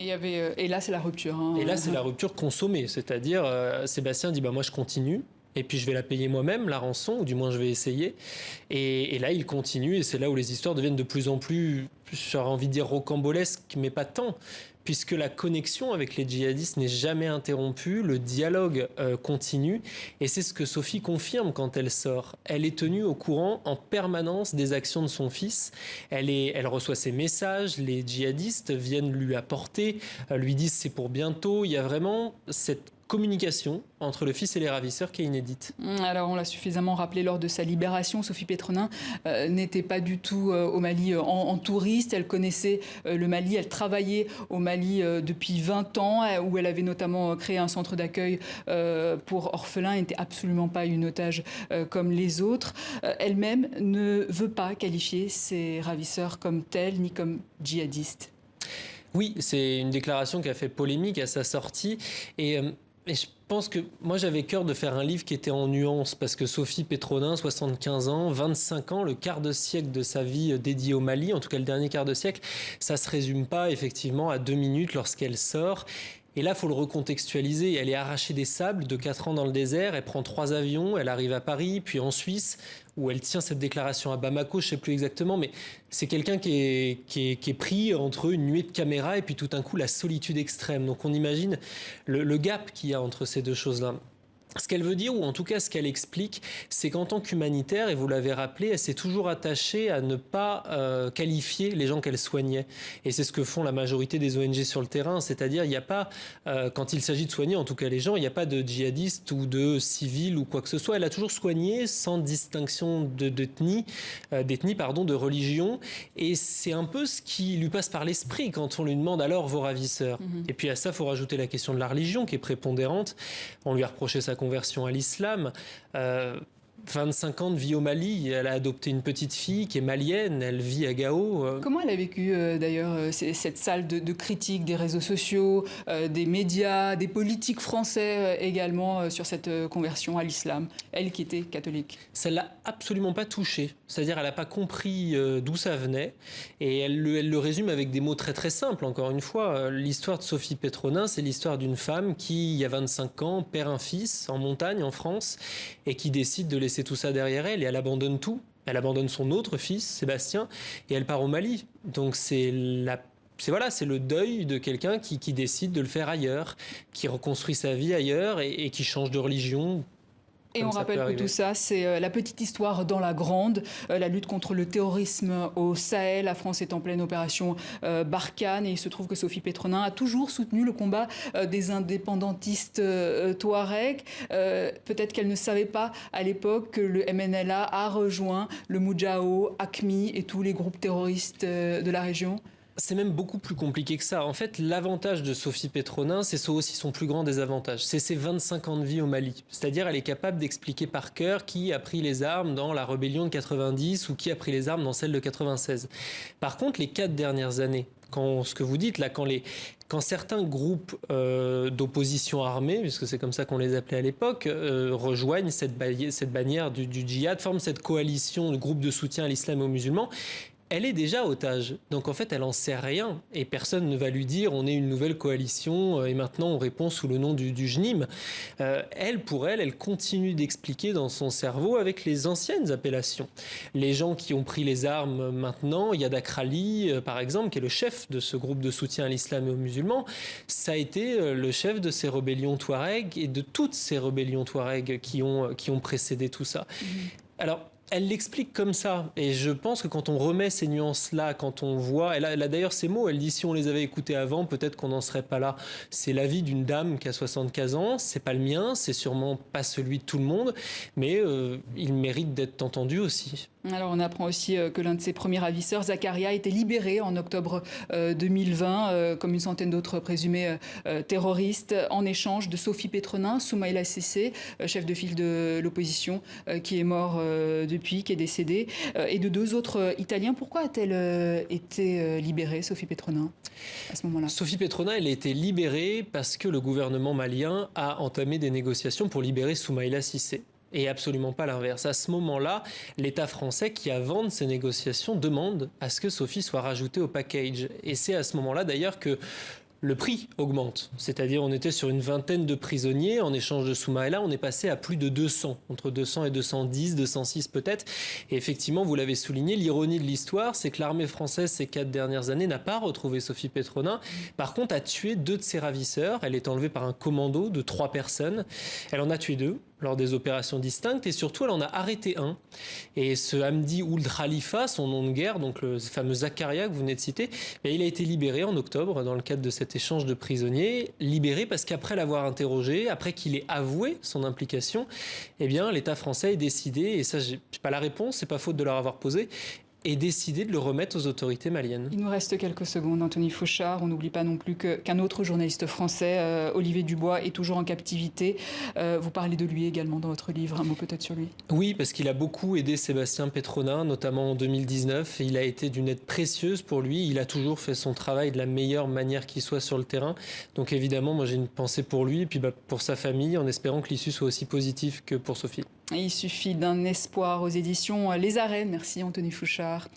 Et là, c'est la rupture, hein. Et là, c'est la rupture consommée, c'est-à-dire Sébastien dit bah, moi je continue. Et puis je vais la payer moi-même, la rançon, ou du moins je vais essayer. Et là, il continue, et c'est là où les histoires deviennent de plus en plus, j'aurais envie de dire rocambolesques, mais pas tant, puisque la connexion avec les djihadistes n'est jamais interrompue, le dialogue continue, et c'est ce que Sophie confirme quand elle sort. Elle est tenue au courant en permanence des actions de son fils, elle reçoit ses messages, les djihadistes viennent lui apporter, lui disent c'est pour bientôt, il y a vraiment cette communication entre le fils et les ravisseurs qui est inédite. Alors, on l'a suffisamment rappelé lors de sa libération, Sophie Pétronin n'était pas du tout au Mali en touriste. Elle connaissait le Mali, elle travaillait au Mali depuis 20 ans, où elle avait notamment créé un centre d'accueil pour orphelins. Elle n'était absolument pas une otage comme les autres. Elle-même ne veut pas qualifier ses ravisseurs comme tels, ni comme djihadistes. Oui, c'est une déclaration qui a fait polémique à sa sortie. Et je pense que moi j'avais cœur de faire un livre qui était en nuances parce que Sophie Pétronin, 75 ans, 25 ans, le quart de siècle de sa vie dédié au Mali, en tout cas le dernier quart de siècle, ça se résume pas effectivement à 2 minutes lorsqu'elle sort. Et là, il faut le recontextualiser. Elle est arrachée des sables de 4 ans dans le désert. Elle prend 3 avions. Elle arrive à Paris, puis en Suisse, où elle tient cette déclaration à Bamako, je ne sais plus exactement. Mais c'est quelqu'un qui est pris entre une nuée de caméras et puis tout d'un coup, la solitude extrême. Donc on imagine le gap qu'il y a entre ces deux choses-là. Ce qu'elle veut dire, ou en tout cas ce qu'elle explique, c'est qu'en tant qu'humanitaire, et vous l'avez rappelé, elle s'est toujours attachée à ne pas qualifier les gens qu'elle soignait. Et c'est ce que font la majorité des ONG sur le terrain, c'est-à-dire il n'y a pas, quand il s'agit de soigner en tout cas les gens, il n'y a pas de djihadistes ou de civils ou quoi que ce soit. Elle a toujours soigné sans distinction d'ethnie, de religion. Et c'est un peu ce qui lui passe par l'esprit quand on lui demande alors vos ravisseurs. Et puis à ça, il faut rajouter la question de la religion qui est prépondérante. On lui a reproché sa conversion à l'islam. 25 ans de vie au Mali, elle a adopté une petite fille qui est malienne, elle vit à Gao. Comment elle a vécu d'ailleurs cette salle de critique des réseaux sociaux, des médias, des politiques français également sur cette conversion à l'islam, elle qui était catholique? Ça ne l'a absolument pas touchée, c'est-à-dire elle n'a pas compris d'où ça venait et elle le résume avec des mots très très simples. Encore une fois, l'histoire de Sophie Pétronin, c'est l'histoire d'une femme qui, il y a 25 ans, perd un fils en montagne en France et qui décide de laisser tout ça derrière elle et elle abandonne tout. Elle abandonne son autre fils, Sébastien, et elle part au Mali. Donc c'est le deuil de quelqu'un qui décide de le faire ailleurs, qui reconstruit sa vie ailleurs et qui change de religion. Et on rappelle que tout ça, c'est la petite histoire dans la grande, la lutte contre le terrorisme au Sahel. La France est en pleine opération Barkhane et il se trouve que Sophie Pétronin a toujours soutenu le combat des indépendantistes touaregs. Peut-être qu'elle ne savait pas à l'époque que le MNLA a rejoint le Moudjahou, AQMI et tous les groupes terroristes de la région. C'est même beaucoup plus compliqué que ça. En fait, l'avantage de Sophie Pétronin, c'est aussi son plus grand désavantage. C'est ses 25 ans de vie au Mali. C'est-à-dire, elle est capable d'expliquer par cœur qui a pris les armes dans la rébellion de 90 ou qui a pris les armes dans celle de 96. Par contre, les 4 dernières années, ce que vous dites là, quand certains groupes d'opposition armée, puisque c'est comme ça qu'on les appelait à l'époque, rejoignent cette bannière du djihad, forment cette coalition de groupes de soutien à l'islam et aux musulmans, elle est déjà otage. Donc en fait, elle en sait rien. Et personne ne va lui dire on est une nouvelle coalition et maintenant on répond sous le nom du JNIM. Elle continue d'expliquer dans son cerveau avec les anciennes appellations. Les gens qui ont pris les armes maintenant, Yad Akrali, par exemple, qui est le chef de ce groupe de soutien à l'islam et aux musulmans, ça a été le chef de ces rébellions Touareg et de toutes ces rébellions Touareg qui ont précédé tout ça. Alors, elle l'explique comme ça, et je pense que quand on remet ces nuances-là, quand on voit, elle a d'ailleurs ces mots, elle dit si on les avait écoutés avant, peut-être qu'on n'en serait pas là. C'est l'avis d'une dame qui a 75 ans, c'est pas le mien, c'est sûrement pas celui de tout le monde, mais il mérite d'être entendu aussi. Alors on apprend aussi que l'un de ses premiers ravisseurs, Zakaria, a été libéré en octobre 2020, comme une centaine d'autres présumés terroristes, en échange de Sophie Pétronin, Soumaïla Cissé, chef de file de l'opposition, qui est mort depuis, qui est décédé, et de 2 autres Italiens. Pourquoi a-t-elle été libérée, Sophie Pétronin, à ce moment-là? Sophie Pétronin, elle a été libérée parce que le gouvernement malien a entamé des négociations pour libérer Soumaïla Cissé. Et absolument pas l'inverse. À ce moment-là, l'État français, qui avant de ces négociations, demande à ce que Sophie soit rajoutée au package. Et c'est à ce moment-là, d'ailleurs, que le prix augmente. C'est-à-dire on était sur une vingtaine de prisonniers en échange de Soumaïla. Et là, on est passé à plus de 200, entre 200 et 210, 206 peut-être. Et effectivement, vous l'avez souligné, l'ironie de l'histoire, c'est que l'armée française, ces 4 dernières années, n'a pas retrouvé Sophie Petronin. Par contre, a tué 2 de ses ravisseurs. Elle est enlevée par un commando de 3 personnes. Elle en a tué 2 lors des opérations distinctes et surtout elle en a arrêté un. Et ce Hamdi Ould Khalifa, son nom de guerre, donc le fameux Zakaria que vous venez de citer, il a été libéré en octobre dans le cadre de cet échange de prisonniers. Libéré parce qu'après l'avoir interrogé, après qu'il ait avoué son implication, eh bien l'État français est décidé, et ça j'ai pas la réponse, c'est pas faute de leur avoir posé, et décidé de le remettre aux autorités maliennes. Il nous reste quelques secondes, Anthony Fauchard. On n'oublie pas non plus qu'un autre journaliste français, Olivier Dubois, est toujours en captivité. Vous parlez de lui également dans votre livre. Un mot peut-être sur lui. Oui, parce qu'il a beaucoup aidé Sébastien Petronin, notamment en 2019. Et il a été d'une aide précieuse pour lui. Il a toujours fait son travail de la meilleure manière qui soit sur le terrain. Donc évidemment, moi j'ai une pensée pour lui et puis pour sa famille, en espérant que l'issue soit aussi positive que pour Sophie. Il suffit d'un espoir aux éditions Les Arènes. Merci Anthony Fauchard.